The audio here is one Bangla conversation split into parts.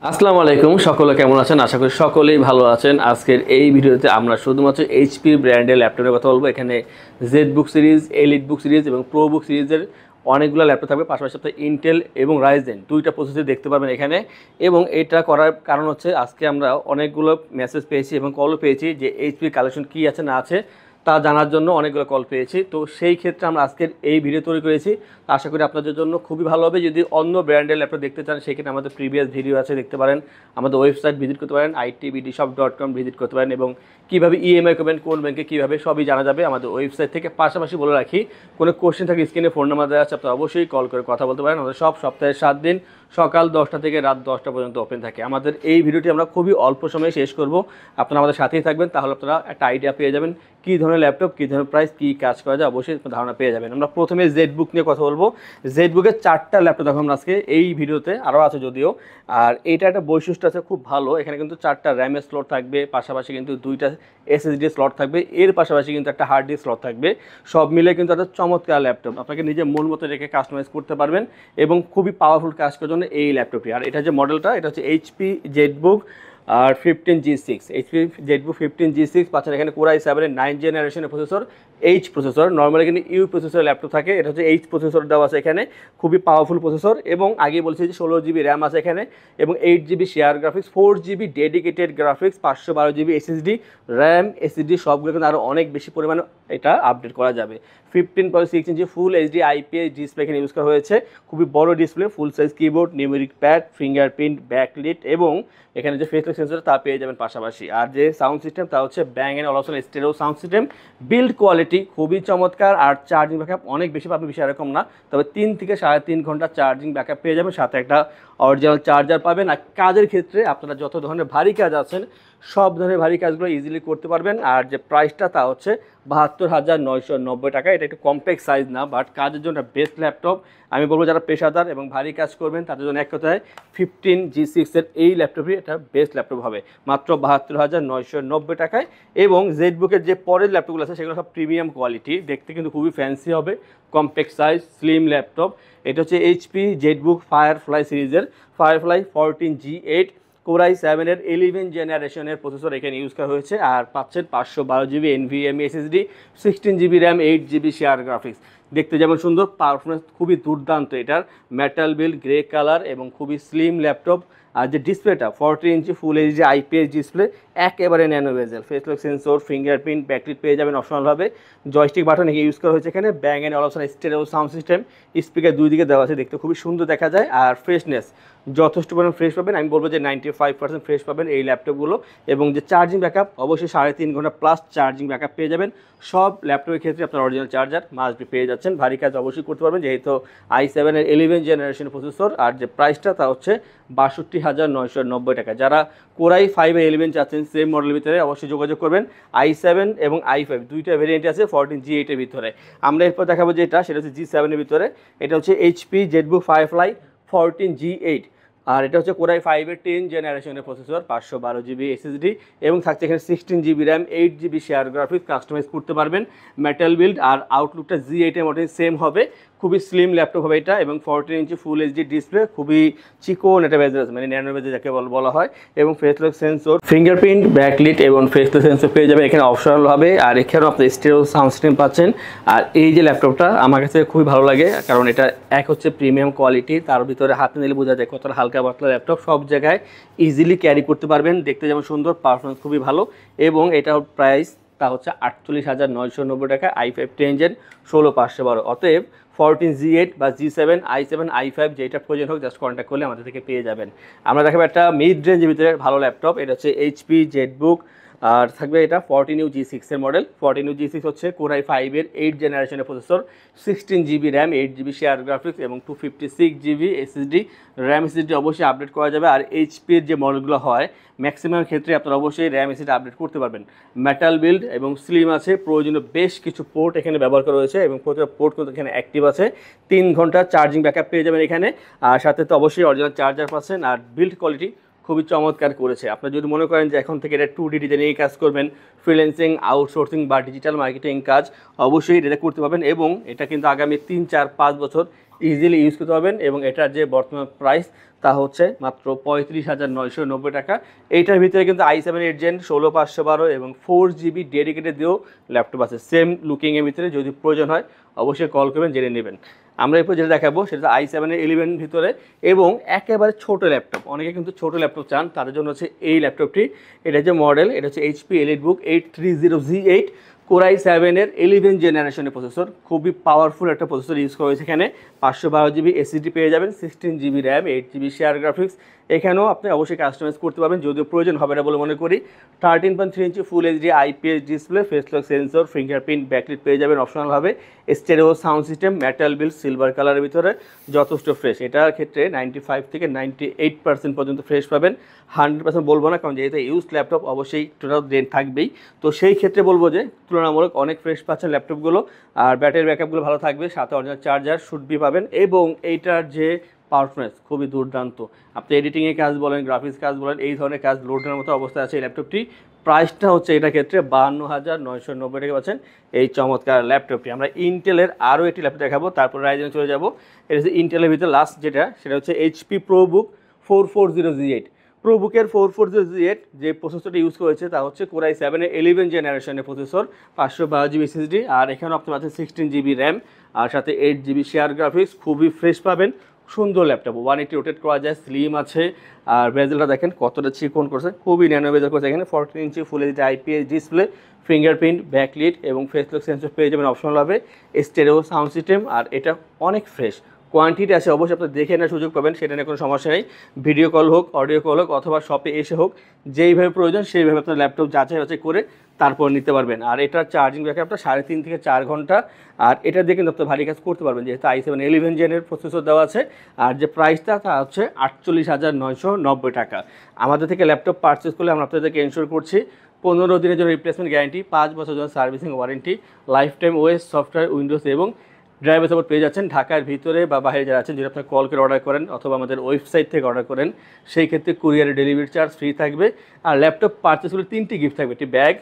আসসালামু আলাইকুম, সকলে কেমন আছেন? আশা করি সকলেই ভালো আছেন। আজকের এই ভিডিওতে আমরা শুধুমাত্র এইচপি ব্র্যান্ডের ল্যাপটপের কথা বলবো। এখানে জেড বুক সিরিজ, এলিট বুক সিরিজ এবং প্রো বুক সিরিজের অনেকগুলো ল্যাপটপ থাকবে। পাশাপাশি আপনার ইন্টেল এবং রাইজেন দুইটা প্রসেসর দেখতে পারবেন এখানে। এবং এটা করার কারণ হচ্ছে আজকে আমরা অনেকগুলো মেসেজ পেয়েছি এবং কলও পেয়েছি যে এইচপি কালেকশন কী আছে না আছে তা জানার জন্য অনেকগুলো কল পেয়েছি। তো সেই ক্ষেত্রে আমরা আজকের এই ভিডিও তৈরি করেছি। আশা করি আপনাদের জন্য খুবই ভালো হবে। যদি অন্য ব্র্যান্ডের ল্যাপটপ দেখতে চান সেক্ষেত্রে আমাদের প্রিভিয়াস ভিডিও আছে, দেখতে পারেন। আমাদের ওয়েবসাইট ভিজিট করতে পারেন, itbdshop.com ভিজিট করতে পারেন এবং কীভাবে ইএমআই করবেন, কোন ব্যাংকে কীভাবে, সবই জানা যাবে আমাদের ওয়েবসাইট থেকে। পাশাপাশি বলে রাখি, কোনো কোশ্চেন থাকে স্ক্রিনে ফোন নাম্বার দেওয়া আছে, আপনারা অবশ্যই কল করে কথা বলতে পারেন। আমাদের সব সপ্তাহে 7 দিন সকাল 10টা থেকে রাত 10টা পর্যন্ত ওপেন থাকে। আমাদের এই ভিডিওটি আমরা খুবই অল্প সময়ে শেষ করব। আপনারা আমাদের সাথেই থাকবেন, তাহলে আপনারা একটা আইডিয়া পেয়ে যাবেন কী ধরনের ল্যাপটপ, কী ধরনের প্রাইস, কী কাজ করা যায়, অবশ্যই ধারণা পেয়ে যাবেন। আমরা প্রথমে জেড বুক নিয়ে কথা বলবো। জেড বুকের 4টা ল্যাপটপ দেখো আমরা আজকে এই ভিডিওতে, আরও আছে যদিও। আর এইটা একটা বৈশিষ্ট্য আছে খুব ভালো, এখানে কিন্তু 4টা র্যামের স্লট থাকবে, পাশাপাশি কিন্তু 2টা এসএসডি স্লট থাকবে, এর পাশাপাশি কিন্তু একটা হার্ড ডিস্ক স্লট থাকবে। সব মিলে কিন্তু একটা চমৎকার ল্যাপটপ, আপনাকে নিজের মন মতো রেখে কাস্টমাইজ করতে পারবেন এবং খুবই পাওয়ারফুল কাজ করার জন্য এই ল্যাপটপটি। আর এটা যে মডেলটা, এটা হচ্ছে এইচপি জেডবুক আর 15G6, এইচপি জেডবুক 15G6 পাচ্ছেন এখানে কোর i7 এর 9 জেনারেশনের প্রসেসর, এইচ প্রসেসর। নর্মালি কিন্তু ইউ প্রসেসরের ল্যাপটপ থাকে, এটা হচ্ছে এইচ প্রসেসর দেওয়া আছে এখানে, খুবই পাওয়ারফুল প্রসেসর। এবং আগে বলছি যে 16GB র্যাম আছে এখানে এবং 8GB share graphics, 4GB dedicated graphics, 512GB SSD, RAM SSD সবগুলো কিন্তু আরও অনেক বেশি পরিমাণে এটা আপডেট করা যাবে। 15.6 ইঞ্চি ফুল এইচডি আইপিএস ডিসপ্লে এখানে ইউজ করা হয়েছে, খুবই বড় ডিসপ্লে, ফুল size keyboard, numeric pad, fingerprint, backlit এবং এখানে যে ফেস লক সেন্সর তা পেয়ে যাবেন পাশাপাশি। আর যে সাউন্ড সিস্টেম তা হচ্ছে Bang and Olufsen stereo sound system. Build quality খুবই চমৎকার। আর চার্জিং ব্যাকআপ অনেক বেশি পাবেন, বেশি এরকম না, তবে 3 থেকে 3.5 ঘন্টা চার্জিং ব্যাকআপ পেয়ে যাবেন, সাথে একটা অরিজিনাল চার্জার পাবেন। আর কাজের ক্ষেত্রে আপনারা যত ধরনের ভারী কাজ আছেন সব ধরনের ভারী কাজগুলো ইজিলি করতে পারবেন। আর যে প্রাইসটা তা হচ্ছে 72,990 টাকা। এটা একটু কম্প্যাক্ট সাইজ না, বাট কাজের জন্য বেস্ট ল্যাপটপ। আমি বলবো যারা পেশাদার এবং ভারী কাজ করবেন তাদের জন্য এক কথায় 15G6 এর এই ল্যাপটপই এটা বেস্ট ল্যাপটপ হবে, মাত্র 72,990 টাকায়। এবং জেডবুকের যে পরের ল্যাপটপগুলো আছে সেগুলো সব প্রিমিয়াম কোয়ালিটি, দেখতে কিন্তু খুবই ফ্যান্সি হবে, কম্প্যাক্ট সাইজ, স্লিম ল্যাপটপ। এটা হচ্ছে এইচপি জেডবুক ফায়ারফ্লাই সিরিজের ফায়ারফ্লাই 14G8 কোর i7 এর 11 জেনারেশনের প্রসেসর এখানে ইউজ করা হয়েছে। আর পাচ্ছেন 512GB NVMe SSD, 16GB RAM, 8GB share graphics. দেখতে যেমন সুন্দর, পারফরমেন্স খুবই দুর্দান্ত এটার। মেটাল বিল্ড, গ্রে কালার এবং খুবই স্লিম ল্যাপটপ। আর যে ডিসপ্লেটা 40 inch full HD IPS display, একেবারে nano bezel, face lock sensor, fingerprint, backlit পেয়ে যাবেন অপশনালভাবে। জয়স্টিক বাটন এখানে ইউজ করা হয়েছে এখানে, Bang and Olufsen stereo sound system, speaker দুই দিকে দেওয়া আছে, দেখতে খুবই সুন্দর দেখা যায়। আর ফ্রেশনেস যথেষ্ট পরিমাণ ফ্রেশ পাবেন, আমি বলবো যে 95% ফ্রেশ পাবেন এই ল্যাপটপগুলো। এবং যে চার্জিং ব্যাকআপ অবশ্যই 3.5 ঘন্টা প্লাস চার্জিং ব্যাকআপ পেয়ে যাবেন। সব ল্যাপটপের ক্ষেত্রে আপনার অরিজিনাল চার্জার মাস্ট বি পেয়ে যাচ্ছেন, ভারী কাজ অবশ্যই করতে পারবেন যেহেতু i7 এর 11 জেনারেশন প্রসেসর। আর যে প্রাইসটা তা হচ্ছে 62,990 টাকা। যারা কোর i5 এর 11 চাচ্ছেন সেম মডেলের ভিতরে অবশ্যই যোগাযোগ করবেন। i7 এবং i5 দুইটা ভেরিয়েন্ট আছে 14G8 এর ভিতরে। আমরা এরপর দেখাবো যেটা, সেটা হচ্ছে G7 এর ভিতরে। এটা হচ্ছে এইচপি জেডবুক ফায়ারফ্লাই 14G8। আর এটা হচ্ছে কোর i5 এর 10 জেনারেশনের প্রসেসর, 512GB এসএসডি এবং থাকছে এখানে 16GB RAM, 8GB share graphics, customize করতে পারবেন, মেটাল বিল্ড। আর আউটলুকটা G8 এর মতোই সেম হবে, খুবই স্লিম ল্যাপটপ হবে এটা এবং 14 ইঞ্চি ফুল এইচডি ডিসপ্লে, খুবই চিকন একটা বেজেল, মানে ন্যানো বেজেল যাকে বলা হয়। এবং face lock sensor, fingerprint, backlit এবং ফেস লক সেন্সর পেয়ে যাবেন এখানে অপশনাল হবে। আর এখানেও আপনি স্টেরিও সাউন্ড সিস্টেম পাচ্ছেন। আর এই যে ল্যাপটপটা আমার কাছে খুবই ভালো লাগে, কারণ এটা এক হচ্ছে প্রিমিয়াম কোয়ালিটি, তার ভিতরে হাতে নিলে বোঝা যায় কতটা হালকা পাতলা ল্যাপটপ, সব জায়গায় ইজিলি ক্যারি করতে পারবেন, দেখতে যেমন সুন্দর, পারফরমেন্স খুবই ভালো। এবং এটার প্রাইস তা হচ্ছে 48,990 টাকা, i5 10 জেন 16512। অতএব 14G8 বা G7, i7, i5 যেটা প্রয়োজন হোক জাস্ট কন্ট্যাক্ট করলে আমাদের থেকে পেয়ে যাবেন। আমরা দেখাবো একটা মিড রেঞ্জের ভিতরে ভালো ল্যাপটপ, এটা হচ্ছে এইচপি জেডবুক। আর থাকবে এটা 14UG6 এর মডেল। 14UG6 হচ্ছে কোর i5 এর 8 জেনারেশনের processor, 16GB RAM, 8GB share graphics এবং 256GB এসএসডি, র্যাম এসএসডি অবশ্যই আপডেট করা যাবে। আর এইচপির যে মডেলগুলো হয় ম্যাক্সিমাম ক্ষেত্রে আপনারা অবশ্যই র্যাম এসএসডি আপডেট করতে পারবেন। মেটাল বিল্ড এবং স্লিম আছে, প্রয়োজনীয় বেশ কিছু পোর্ট এখানে ব্যবহার করা হয়েছে এবং প্রতিটা পোর্ট কিন্তু এখানে অ্যাক্টিভ আছে। 3 ঘন্টা চার্জিং ব্যাকআপ পেয়ে যাবেন এখানে, আর সাথে তো অবশ্যই অরিজিনাল চার্জার পাচ্ছেন। আর বিল্ড কোয়ালিটি খুবই চমৎকার করেছে। আপনারা যদি মনে করেন যে এখন থেকে এটা 2D ডিজাইনে কাজ করবেন, ফ্রিল্যান্সিং, আউটসোর্সিং বা ডিজিটাল মার্কেটিং কাজ, অবশ্যই এটা করতে পারবেন। এবং এটা কিন্তু আগামী 3, 4, 5 বছর ইজিলি ইউজ করতে পারবেন এবং এটার যে বর্তমান প্রাইস তা হচ্ছে মাত্র 35,990 টাকা। এইটার ভিতরে কিন্তু i7 8 Gen 16512 এবং 4GB ডেডিকেটেড দিয়েও ল্যাপটপ আছে সেম লুকিংয়ের ভিতরে। যদি প্রয়োজন হয় অবশ্যই কল করবেন, জেনে নেবেন। আমরা এরপর যেটা দেখাবো সেটা i7 11 ভিতরে এবং একেবারে ছোট ল্যাপটপ। অনেকে কিন্তু ছোট ল্যাপটপ চান, তাদের জন্য হচ্ছে এই ল্যাপটপটি। এটা যে মডেল, এটা হচ্ছে HP EliteBook 830Z8 Core i7 11 জেনারেশনের প্রসেসর। খুবই পাওয়ারফুল একটা প্রসেসর ইউজ করা হয়েছে এখানে। 512GB SSD পেয়ে যাবেন, 16GB RAM, 8GB share graphics. এখানেও আপনি অবশ্যই কাস্টমাইজ করতে পারবেন, যদিও প্রয়োজন হবে না বলে মনে করি। 13.3 inch full HD IPS display, face lock sensor, fingerprint, backlit পেয়ে যাবেন অপশনালভাবে। Stereo sound system, metal build, silver কালারের ভিতরে, যথেষ্ট ফ্রেশ। এটার ক্ষেত্রে 95 থেকে 98% পর্যন্ত ফ্রেশ পাবেন। 100% বলবো না, কারণ যেহেতু ইউজ ল্যাপটপ অবশ্যই টোটাল ডেন্ট থাকবেই। তো সেই ক্ষেত্রে বলবো যে তুলনামূলক অনেক ফ্রেশ পাচ্ছেন ল্যাপটপগুলো। আর ব্যাটারি ব্যাকআপগুলো ভালো থাকবে, সাথে অরিজিনাল চার্জার শুড বি পাবেন। এবং এইটার যে পারফরমেন্স খুবই দুর্দান্ত। আপনি এডিটিংয়ের কাজ বলেন, গ্রাফিক্স কাজ বলেন, এই ধরনের কাজ লোডের মতো অবস্থায় আছে এই ল্যাপটপটি। প্রাইসটা হচ্ছে এটার ক্ষেত্রে 52,990 টাকা পাচ্ছেন এই চমৎকার ল্যাপটপটি। আমরা ইন্টেলের আরও একটি ল্যাপটপ দেখাবো, তারপর রাইজেনে চলে যাব। এটা হচ্ছে ইন্টেলের ভিতরে লাস্ট যেটা, সেটা হচ্ছে HP ProBook 440Z8। প্রোবুকের 440Z8 যে প্রসেসরটি ইউজ করেছে তা হচ্ছে Core i7 11 জেনারেশনের প্রসেসর, 512GB SSD, আর এখানেও আপনি পাচ্ছেন 16GB RAM আর সাথে 8GB শেয়ার গ্রাফিক্স। খুবই ফ্রেশ পাবেন, সুন্দর ল্যাপটপ। 180 রোটেট করা যায়, স্লিম আছে। আর বেজেলটা দেখেন কতটা চিকন করছে, খুবই ন্যানো বেজেল করছে এখানে। 14 inch full HD IPS display, fingerprint, backlit এবং ফেস লক সেন্সর পেয়ে যাবেন অপশনালভাবে। স্টেরিও সাউন্ড সিস্টেম, আর এটা অনেক ফ্রেশ। কোয়ান্টিটি আছে, অবশ্যই আপনি দেখে নেওয়ার সুযোগ পাবেন, সেটা নিয়ে কোনো সমস্যা নেই। ভিডিও কল হোক, অডিও কল হোক, অথবা শপে এসে হোক, যেইভাবে প্রয়োজন সেইভাবে আপনার ল্যাপটপ যাচাই বাছাই করে তারপর নিতে পারবেন। আর এটার চার্জিং ব্যাকআপটা 3.5 থেকে 4 ঘন্টা। আর এটা দিয়ে কিন্তু আপনি ভারী কাজ করতে পারবেন, যেহেতু i7 11 জেনের প্রসেসর দেওয়া আছে। আর যে প্রাইসটা তা হচ্ছে 48,990 টাকা। আমাদের থেকে ল্যাপটপ পারচেস করলে আমরা আপনাদেরকে এনশোর করছি 15 দিনের জন্য রিপ্লেসমেন্ট গ্যারান্টি, 5 বছর জন্য servicing warranty, life time OS software, Windows এবং ড্রাইভার সাপোর্ট পেয়ে যাচ্ছেন। ঢাকার ভিতরে বা বাইরে যারা আছেন, যদি আপনার কল করে অর্ডার করেন অথবা আমাদের ওয়েবসাইট থেকে অর্ডার করেন, সেই ক্ষেত্রে কুরিয়ারের ডেলিভারি চার্জ ফ্রি থাকবে। আর ল্যাপটপ পারচেস করলে 3টি গিফট থাকবে, একটি ব্যাগ,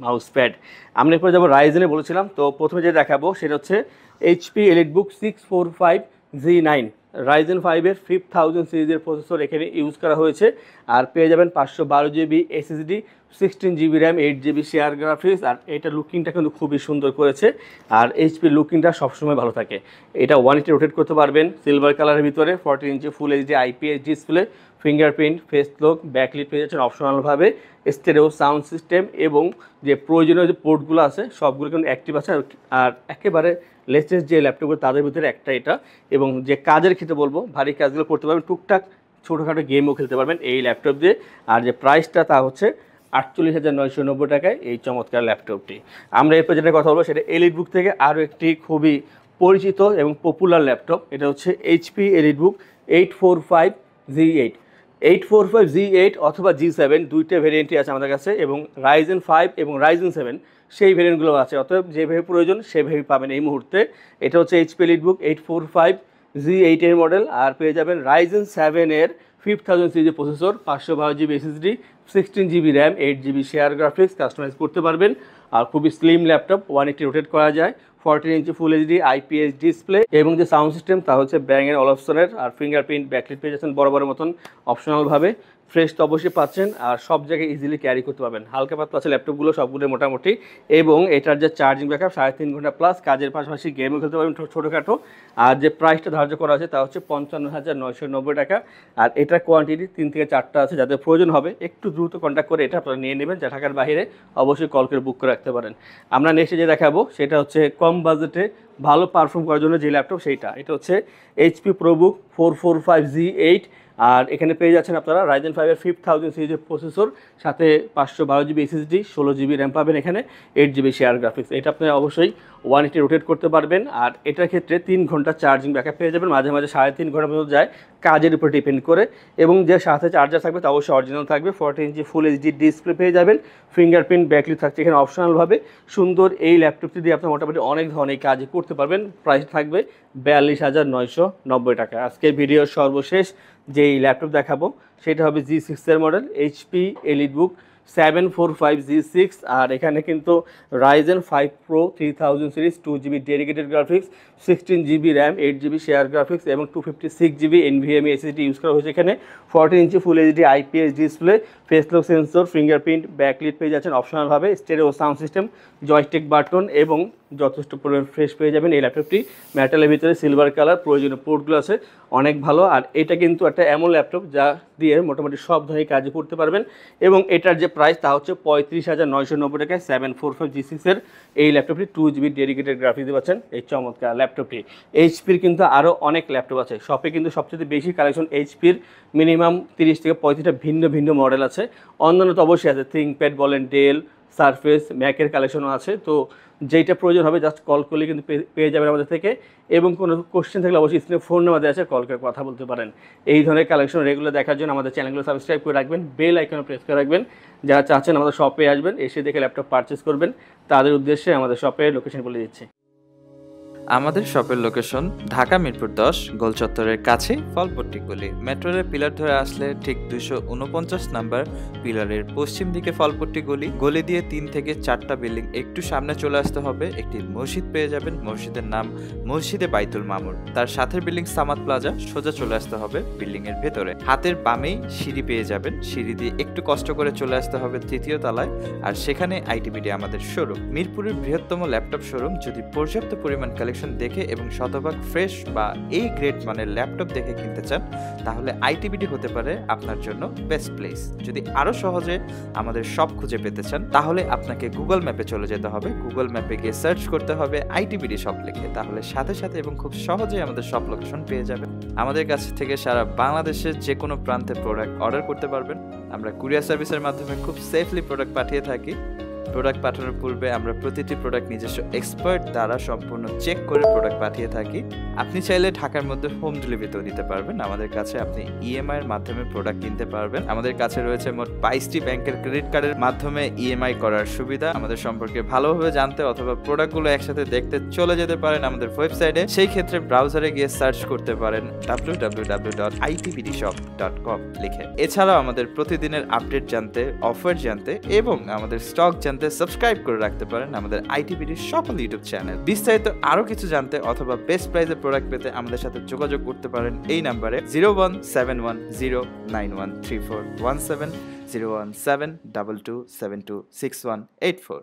মাউস প্যাড। আমরা এরপরে যাবো রাইজেনে বলেছিলাম। তো প্রথমে যেটা দেখাবো সেটা হচ্ছে HP EliteBook 645Z9 Ryzen 5-এর 5000 সিরিজের প্রসেসর এখানে ইউজ করা হয়েছে। আর পেয়ে যাবেন 512GB SSD, 16GB RAM, 8GB share graphics. আর এটা লুকিংটা কিন্তু খুবই সুন্দর করেছে। আর HP লুকিংটা সবসময় ভালো থাকে। এটা 180 রোটেট করতে পারবেন, সিলভার কালারের ভিতরে, 14 inch full HD IPS display, fingerprint, face lock, backlit পেয়ে যাচ্ছেন অপশনালভাবে। স্টেরিও সাউন্ড সিস্টেম এবং যে প্রয়োজনীয় যে পোর্টগুলো আছে সবগুলো কিন্তু অ্যাক্টিভ আছে। আর একেবারে লেটেস্ট যে ল্যাপটপগুলো তাদের ভিতরে একটা এটা। এবং যে কাজের ক্ষেত্রে বলবো, ভারী কাজগুলো করতে পারবেন, টুকটাক ছোটোখাটো গেমও খেলতে পারবেন এই ল্যাপটপ দিয়ে। আর যে প্রাইসটা তা হচ্ছে 48,990 টাকায় এই চমৎকার ল্যাপটপটি। আমরা এরপর যেটা কথা বলবো সেটা EliteBook থেকে আরও একটি খুবই পরিচিত এবং পপুলার ল্যাপটপ। এটা হচ্ছে HP EliteBook 845Z8 845Z8 অথবা G7, দুইটা ভেরিয়েন্টই আছে আমাদের কাছে। এবং Ryzen 5 এবং Ryzen 7 সেই ভেরিয়েন্টগুলো আছে। অতএব যেভাবে প্রয়োজন সেভাবেই পাবেন এই মুহূর্তে। এটা হচ্ছে HP EliteBook 845Z8 এর মডেল। আর পেয়ে যাবেন Ryzen 7-এর 5000 সিরিজের processor, 512GB SSD, 16GB RAM, 8GB share graphics. Customize করতে পারবেন। আর খুবই স্লিম ল্যাপটপ, 180 রোটেট করা যায়, 14 inch full HD IPS display এবং যে সাউন্ড সিস্টেম তা হচ্ছে Bang and অলফসনের। R fingerprint, backlit পেয়ে যাচ্ছেন বরাবরের মতন অপশনালভাবে। ফ্রেশ তো অবশ্যই পাচ্ছেন, আর সব জায়গায় ইজিলি ক্যারি করতে পারবেন। হালকা পাতলা আছে ল্যাপটপগুলো সবগুলো মোটামুটি। এবং এটার যে চার্জিং ব্যাকআপ 3.5 ঘন্টা প্লাস, কাজের পাশাপাশি গেমও খেলতে পারবেন ছোটোখাটো। আর যে প্রাইসটা ধার্য করা আছে তা হচ্ছে 55,990 টাকা। আর এটার কোয়ান্টিটি 3 থেকে 4টা আছে, যাদের প্রয়োজন হবে একটু দ্রুত কন্ট্যাক্ট করে এটা আপনারা নিয়ে নেবেন। যা ঢাকার বাইরে অবশ্যই কল করে বুক করে রাখতে পারেন। আমরা নেক্সটে যে দেখাবো সেটা হচ্ছে কম বাজেটে ভালো পারফর্ম করার জন্য যে ল্যাপটপ সেইটা। এটা হচ্ছে HP ProBook 445Z8। আর এখানে পেয়ে যাচ্ছেন আপনারা Ryzen 5-এর 5000 সিরিজের প্রসেসর, সাথে 512GB SSD, 16GB RAM পাবেন এখানে, 8GB শেয়ার গ্রাফিক্স। এটা আপনি অবশ্যই 180 রোটেট করতে পারবেন। আর এটার ক্ষেত্রে 3 ঘন্টা চার্জিং ব্যাকআপ পেয়ে যাবেন, মাঝে মাঝে 3.5 ঘন্টা পর্যন্ত যায়, কাজের উপর ডিপেন্ড করে। এবং যে সাথে চার্জার থাকবে তা অবশ্যই অরিজিনাল থাকবে, 14 ইঞ্চি ফুল এইচডি ডিসপ্লে পেয়ে যাবেন, ফিঙ্গারপ্রিন্ট, ব্যাকলিট থাকছে এখানে অপশনালভাবে। সুন্দর এই ল্যাপটপটি দিয়ে আপনি মোটামুটি অনেক ধরনের কাজ করতে পারবেন। প্রাইস থাকবে 42,990 টাকা। আজকের ভিডিওর সর্বশেষ যেই ল্যাপটপ দেখাবো সেটা হবে G6 এর মডেল HP EliteBook 745G6, আর এখানে কিন্তু Ryzen 5 Pro 3000 series 2GB dedicated graphics, 16GB RAM, 8GB share graphics এবং 256GB NVMe SSD ইউজ করা হয়েছে। এখানে 14 inch full HD IPS display, face lock sensor, fingerprint, backlit পেয়ে যাচ্ছেন অপশনালভাবে, stereo sound system, joystick button এবং যথেষ্ট পরিমাণ ফ্রেশ পেয়ে যাবেন। এই ল্যাপটপটি মেটালের ভিতরে সিলভার কালার, প্রয়োজনীয় পোর্টগুলো আছে, অনেক ভালো। আর এটা কিন্তু একটা এমন ল্যাপটপ যা দিয়ে মোটামুটি সব ধরনের কাজ করতে পারবেন, এবং এটার যে প্রাইস তা হচ্ছে 35,990 টাকায় 745G6 এর এই ল্যাপটপটি 2GB ডেডিকেটেড গ্রাফিক্স দিয়ে পাচ্ছেন এই চমৎকার ল্যাপটপটি। এইচপির কিন্তু আরও অনেক ল্যাপটপ আছে, শপে কিন্তু সবচেয়ে বেশি কালেকশন এইচপির, মিনিমাম 30 থেকে 35টা ভিন্ন ভিন্ন মডেল আছে। অন্যান্য তো অবশ্যই আছে, থিঙ্কপ্যাড বলেন, ডেল, সারফেস, ম্যাকের কালেকশনও আছে। তো যেইটা প্রয়োজন হবে জাস্ট কল করলে কিন্তু পেয়ে যাবেন আমাদের থেকে, এবং কোনো কোশ্চেন থাকলে অবশ্যই স্ক্রিনে ফোন নাম্বার দেওয়া আছে, কল করে কথা বলতে পারেন। এই ধরনের কালেকশন রেগুলার দেখার জন্য আমাদের চ্যানেলগুলো সাবস্ক্রাইব করে রাখবেন, বেল আইকনে প্রেস করে রাখবেন। যারা চাচ্ছেন আমাদের শপে আসবেন, এসে দেখে ল্যাপটপ পারচেস করবেন, তাদের উদ্দেশ্যে আমাদের শপের লোকেশন বলে দিচ্ছি। আমাদের শপের লোকেশন ঢাকা মিরপুর 10 গোল চত্বরের কাছে ফলপট্টি গলি। মেট্রোরের পিলার ধরে আসলে ঠিক 249 নাম্বার পিলারের পশ্চিম দিকে ফলপট্টি গলি। গলি দিয়ে 3 থেকে 4টা বিল্ডিং একটু সামনে চলে আসতে হবে, একটি মসজিদ পেয়ে যাবেন, মসজিদের নাম মসজিদে বাইতুল মামুর। তার সাথের বিল্ডিং সামাদ প্লাজা, সোজা চলে আসতে হবে বিল্ডিং এর ভেতরে। হাতের বামেই সিঁড়ি পেয়ে যাবেন, সিঁড়ি দিয়ে একটু কষ্ট করে চলে আসতে হবে 3য় তলায়, আর সেখানে আইটিবিডি আমাদের শোরুম। মিরপুরের বৃহত্তম ল্যাপটপ শোরুম। যদি পর্যাপ্ত পরিমাণ দেখে এবং শতভাগ ফ্রেশ বা এই গ্রেড মানের ল্যাপটপ দেখে কিনতে চান, তাহলে আইটিবিডি হতে পারে আপনার জন্য বেস্ট প্লেস। যদি আরো সহজে আমাদের শপ খুঁজে পেতে চান, তাহলে আপনাকে গুগল ম্যাপে চলে যেতে হবে। গুগল ম্যাপে গিয়ে সার্চ করতে হবে আইটিবিডি শপ লিখে, তাহলে সাথে সাথে এবং খুব সহজেই আমাদের শপ লোকেশন পেয়ে যাবেন। আমাদের কাছ থেকে সারা বাংলাদেশের যে কোনো প্রান্তে প্রোডাক্ট অর্ডার করতে পারবেন। আমরা কুরিয়ার সার্ভিসের মাধ্যমে খুব সেফলি প্রোডাক্ট পাঠিয়ে থাকি। প্রোডাক্ট পাঠানোর পূর্বে আমরা প্রতিটি প্রোডাক্ট নিজস্ব এক্সপার্ট দ্বারা সম্পূর্ণ চেক করে প্রোডাক্ট পাঠিয়ে থাকি। আপনি চাইলে ঢাকার মধ্যে হোম ডেলিভারিতেও দিতে পারবেন। আমাদের কাছে আপনি ইএমআই এর মাধ্যমে প্রোডাক্ট কিনতে পারবেন। আমাদের কাছে রয়েছে মোট 22টি ব্যাংকের ক্রেডিট কার্ডের মাধ্যমে ইএমআই করার সুবিধা। আমাদের সম্পর্কে ভালোভাবে জানতে অথবা প্রোডাক্টগুলো একসাথে দেখতে চলে যেতে পারেন আমাদের ওয়েবসাইটে। সেই ক্ষেত্রে ব্রাউজারে গিয়ে সার্চ করতে পারেন www.itbdshop.com লিখে। এছাড়াও আমাদের প্রতিদিনের আপডেট জানতে, অফার জানতে এবং আমাদের স্টক জানতে সাবস্ক্রাইব করে রাখতে পারেন আমাদের আইটিবিডির সকল ইউটিউব চ্যানেল। বিস্তারিত আরো কিছু জানতে অথবা বেস্ট প্রাইসে প্রোডাক্ট পেতে আমাদের সাথে যোগাযোগ করতে পারেন এই নাম্বারে 01710913417 01722726184।